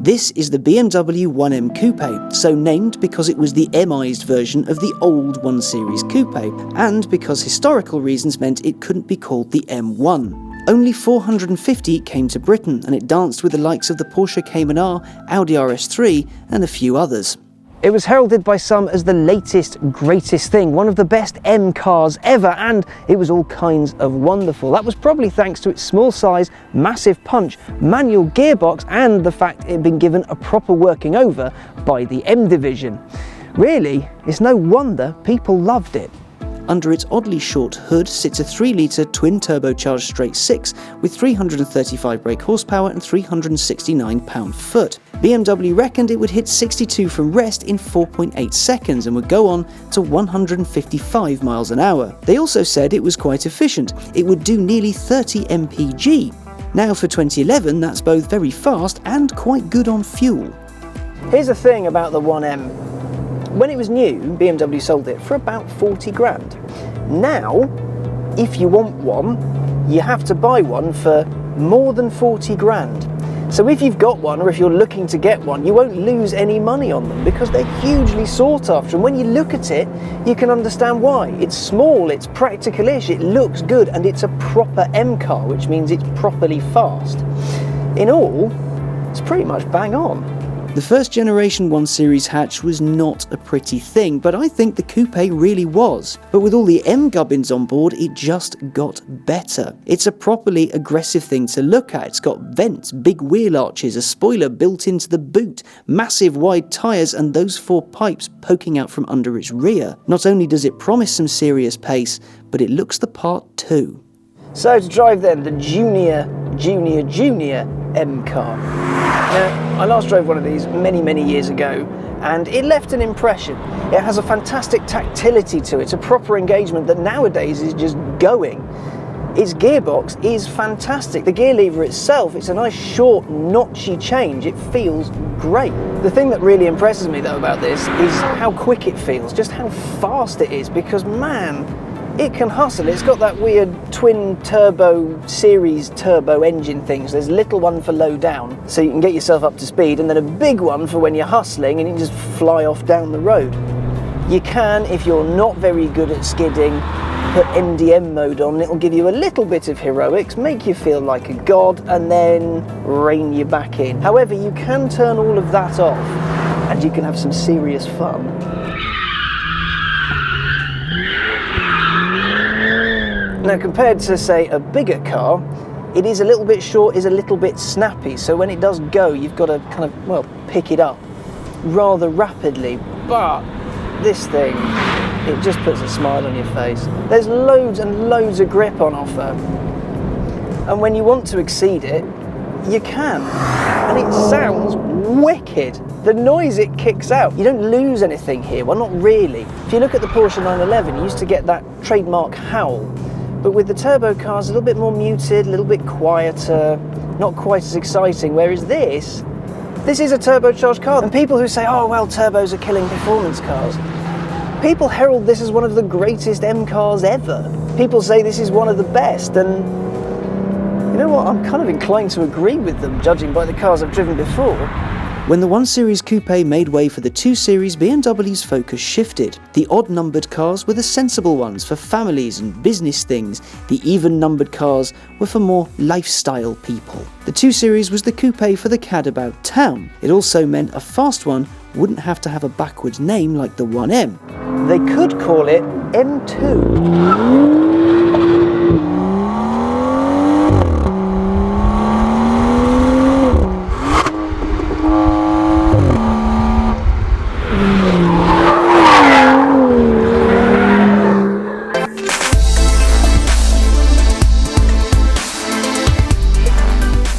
This is the BMW M Coupe, so named because it was the M-ized version of the old 1 Series Coupe, and because historical reasons meant it couldn't be called the M1. Only 450 came to Britain, and it danced with the likes of the Porsche Cayman R, Audi RS3, and a few others. It was heralded by some as the latest, greatest thing, one of the best M cars ever, and it was all kinds of wonderful. That was probably thanks to its small size, massive punch, manual gearbox, and the fact it had been given a proper working over by the M division. Really, it's no wonder people loved it. Under its oddly short hood sits a 3-litre twin-turbocharged straight-six with 335 brake horsepower and 369 pound-foot. BMW reckoned it would hit 62 from rest in 4.8 seconds and would go on to 155 miles an hour. They also said it was quite efficient. It would do nearly 30 mpg. Now for 2011, that's both very fast and quite good on fuel. Here's the thing about the 1M. When it was new, BMW sold it for about 40 grand. Now, if you want one, you have to buy one for more than 40 grand. So if you've got one, or if you're looking to get one, you won't lose any money on them because they're hugely sought after. And when you look at it, you can understand why. It's small, it's practical-ish, it looks good, and it's a proper M car, which means it's properly fast. In all, it's pretty much bang on. The first generation 1 Series hatch was not a pretty thing, but I think the Coupe really was. But with all the M gubbins on board, it just got better. It's a properly aggressive thing to look at. It's got vents, big wheel arches, a spoiler built into the boot, massive wide tyres, and those 4 pipes poking out from under its rear. Not only does it promise some serious pace, but it looks the part too. So to drive then, the junior M car. Now, I last drove one of these many years ago, and it left an impression. It has a fantastic tactility to it. It's a proper engagement that nowadays is just going. Its gearbox is fantastic. The gear lever itself, it's a nice short, notchy change. It feels great. The thing that really impresses me though about this is how quick it feels, just how fast it is, because man, it can hustle. It's got that weird twin turbo series turbo engine things. There's a little one for low down, so you can get yourself up to speed, and then a big one for when you're hustling and you can just fly off down the road. You can, if you're not very good at skidding, put MDM mode on. It'll give you a little bit of heroics, make you feel like a god, and then rein you back in. However, you can turn all of that off and you can have some serious fun. Now, compared to, say, a bigger car, it is a little bit short, is a little bit snappy, so when it does go, you've got to kind of, well, pick it up rather rapidly. But this thing, it just puts a smile on your face. There's loads and loads of grip on offer, and when you want to exceed it, you can, and it sounds wicked. The noise it kicks out, you don't lose anything here, well, not really. If you look at the Porsche 911, you used to get that trademark howl. But with the turbo cars, a little bit more muted, a little bit quieter, not quite as exciting, whereas this is a turbocharged car. And people who say, oh, well, turbos are killing performance cars, people herald this as one of the greatest M cars ever. People say this is one of the best, and you know what, I'm kind of inclined to agree with them, judging by the cars I've driven before. When the 1 Series Coupe made way for the 2 Series, BMW's focus shifted. The odd-numbered cars were the sensible ones for families and business things. The even-numbered cars were for more lifestyle people. The 2 Series was the coupe for the cad about town. It also meant a fast one wouldn't have to have a backwards name like the 1M. They could call it M2.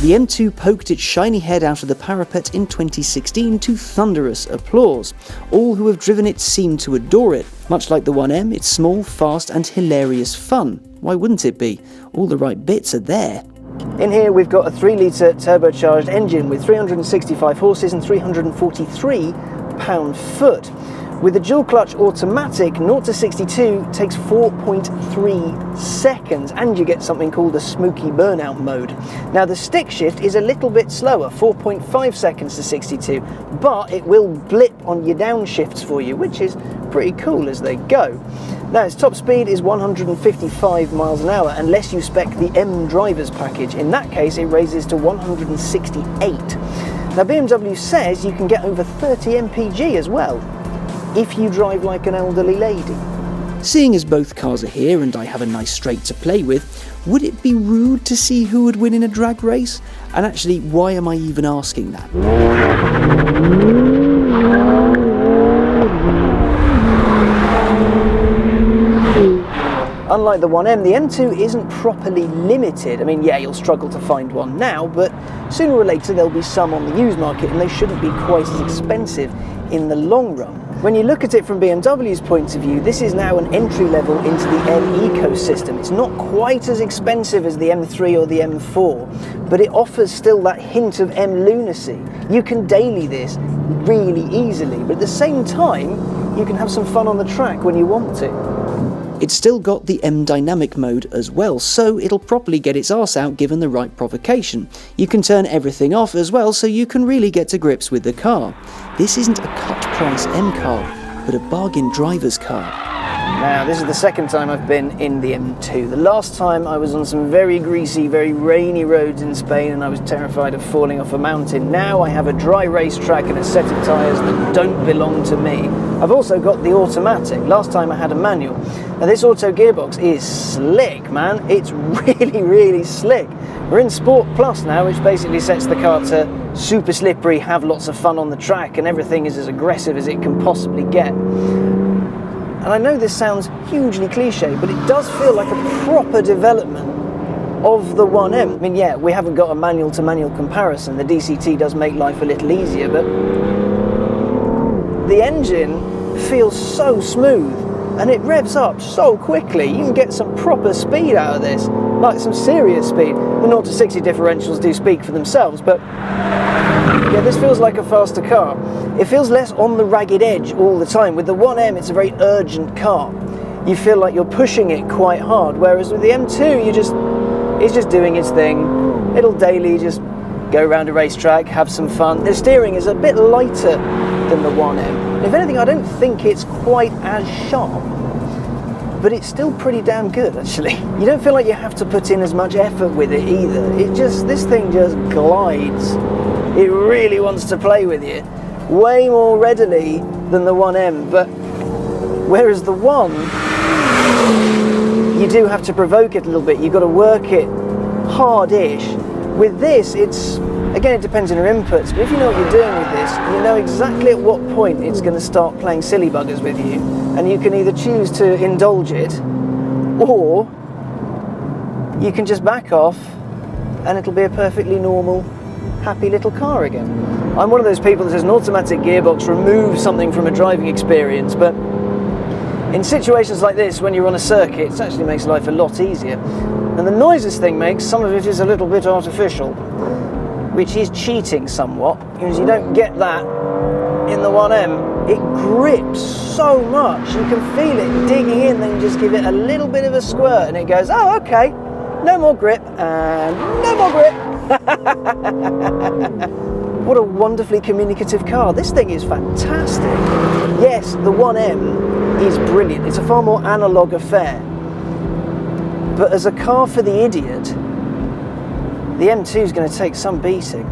The M2 poked its shiny head out of the parapet in 2016 to thunderous applause. All who have driven it seem to adore it. Much like the 1M, it's small, fast and hilarious fun. Why wouldn't it be? All the right bits are there. In here we've got a 3-litre turbocharged engine with 365 horses and 343 pound-foot. With the dual clutch automatic, 0 to 62 takes 4.3 seconds, and you get something called a Smokey Burnout mode. Now the stick shift is a little bit slower, 4.5 seconds to 62, but it will blip on your downshifts for you, which is pretty cool as they go. Now its top speed is 155 miles an hour, unless you spec the M drivers package. In that case, it raises to 168. Now BMW says you can get over 30 mpg as well, if you drive like an elderly lady. Seeing as both cars are here and I have a nice straight to play with, would it be rude to see who would win in a drag race? And actually, why am I even asking that? Unlike the 1M, the M2 isn't properly limited. I mean, yeah, you'll struggle to find one now, but sooner or later there'll be some on the used market, and they shouldn't be quite as expensive in the long run. When you look at it from BMW's point of view, this is now an entry level into the M ecosystem. It's not quite as expensive as the M3 or the M4, but it offers still that hint of M lunacy. You can daily this really easily, but at the same time, you can have some fun on the track when you want to. It's still got the M dynamic mode as well, so it'll properly get its arse out given the right provocation. You can turn everything off as well, so you can really get to grips with the car. This isn't a cut price M car, but a bargain driver's car. Now, this is the second time I've been in the M2. The last time I was on some very greasy, very rainy roads in Spain, and I was terrified of falling off a mountain. Now I have a dry racetrack and a set of tyres that don't belong to me. I've also got the automatic. Last time I had a manual. Now this auto gearbox is slick, man. It's really, really slick. We're in Sport Plus now, which basically sets the car to super slippery, have lots of fun on the track, and everything is as aggressive as it can possibly get. And I know this sounds hugely cliche, but it does feel like a proper development of the 1M. I mean, yeah, we haven't got a manual-to-manual comparison. The DCT does make life a little easier, but the engine feels so smooth, and it revs up so quickly. You can get some proper speed out of this, like some serious speed. The 0 to 60 differentials do speak for themselves, but yeah, this feels like a faster car. It feels less on the ragged edge all the time. With the 1M, it's a very urgent car. You feel like you're pushing it quite hard, whereas with the M2, it's just doing its thing. It'll daily just go around a racetrack, have some fun. The steering is a bit lighter than the 1M. If anything, I don't think it's quite as sharp, but it's still pretty damn good, actually. You don't feel like you have to put in as much effort with it either. This thing just glides. It really wants to play with you, way more readily than the 1M, but whereas the 1, you do have to provoke it a little bit. You've got to work it hard-ish. With this, again, it depends on your inputs, but if you know what you're doing with this, you know exactly at what point it's going to start playing silly buggers with you, and you can either choose to indulge it, or you can just back off, and it'll be a perfectly normal, happy little car again. I'm one of those people that says an automatic gearbox removes something from a driving experience, but in situations like this, when you're on a circuit, it actually makes life a lot easier. And the noise this thing makes, some of it is a little bit artificial, which is cheating somewhat, because you don't get that in the 1M. It grips so much, you can feel it digging in, then you just give it a little bit of a squirt and it goes, oh, okay, no more grip, and no more grip. What a wonderfully communicative car. This thing is fantastic. Yes, the 1M is brilliant. It's a far more analog affair. But as a car for the idiot, the M2 is going to take some beating.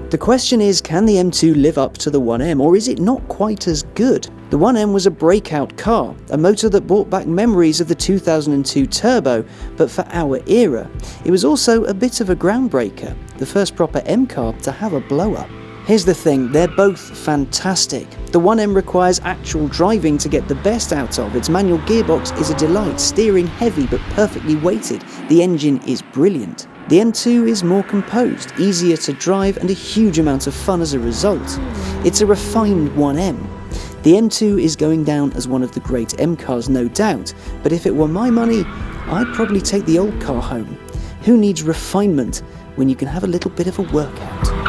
The question is, can the M2 live up to the 1M, or is it not quite as good? The 1M was a breakout car, a motor that brought back memories of the 2002 Turbo, but for our era. It was also a bit of a groundbreaker, the first proper M car to have a blow-up. Here's the thing, they're both fantastic. The 1M requires actual driving to get the best out of. Its manual gearbox is a delight, steering heavy but perfectly weighted. The engine is brilliant. The M2 is more composed, easier to drive, and a huge amount of fun as a result. It's a refined 1M. The M2 is going down as one of the great M cars, no doubt, but if it were my money, I'd probably take the old car home. Who needs refinement when you can have a little bit of a workout?